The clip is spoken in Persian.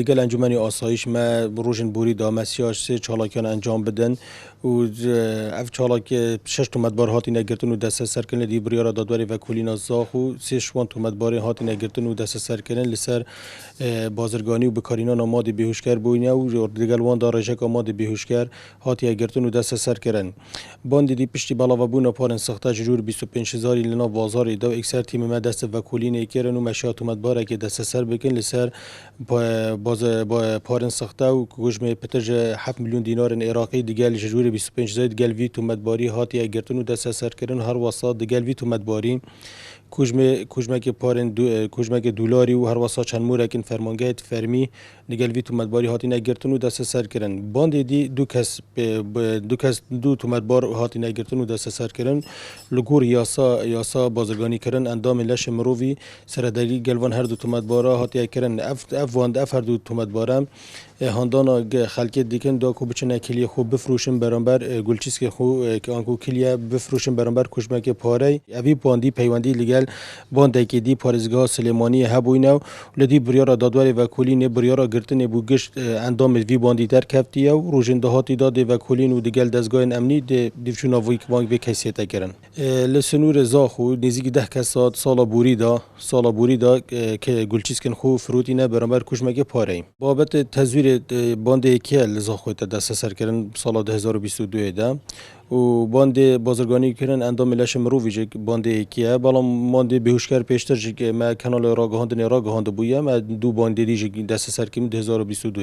دیگل انجمنی آسایش ما روشن بوری دا مسیاش سه چالاکیان انجام بدن و اف چالاک شش تومتبار هاتی نگرتن و دست سرکن دی بریارا دادوری و کولینا زاخو سه شوان تومتبار هاتی نگرتن و دست سرکن لسر بازرگانی و بکارینان آماده بیهوشگر بوینه و دیگل وان دارجک آماده بیهوشگر هاتی گرتن و دست سرکرن باندی دی پشتی بالا و بونا پارن سخته جور 25000 لنا بازار دا اکثر تیم ما دست و کولین کرن و مشات تومتبار که دست سر بکن لسر باز با پارن سخته و گوشم پترج 7 میلیون دینار عراقی دیگل جور 25000 دیگل وی تومتباری هاتی گرتن و دست سرکرن هر وسط دیگل وی تومتباری کوجمه که پارن کوجمه که دلاری و هر واسه چند مورد کن فرمانگیت فرمی دیگل وی تومتباری هاتی نگرتن و دست سر کردن باند دی دو تومتبار هاتی نگرتن و دست سر کردن لگور یاسا بازرگانی کردن اندام لش مروی سرداری گلوان هر دو تومتبارا هاتی کردن اف واند اف هر دو تومتبارا هندانا خلقت دیکن دا کو بچنه کلیه خوب بفروشن برانبر گلچیس که خو که آنکو کلیه بفروشن برانبر کوجمه که پاره اوی باندی پیوندی لگل باند که دی پارزگاه سلیمانی هبوینه ولدی بریارا دادوری و کلین بریارا گرتن بو گشت اندام وی باندی در کفتیه و روزنده هاتی داده و کلین و دیگل دزگاه امنی دیفشونا ویک وانگ به کیسیت کردن لسنور زاخو نزدیک 10 کس سالا بوری دا که گلچیس کن خو فروتینه برانبر کوجمه که پاره بابت تزویر باند کیل زاخو تا دست سر کردن سال 2022 ده و باند بازرگانی کردن اندام لش مروی باند کیه بالا باند بهوشگر پیشتر که ما کانال راگهاند بویم دو باند دیگه دست سر کردن 2022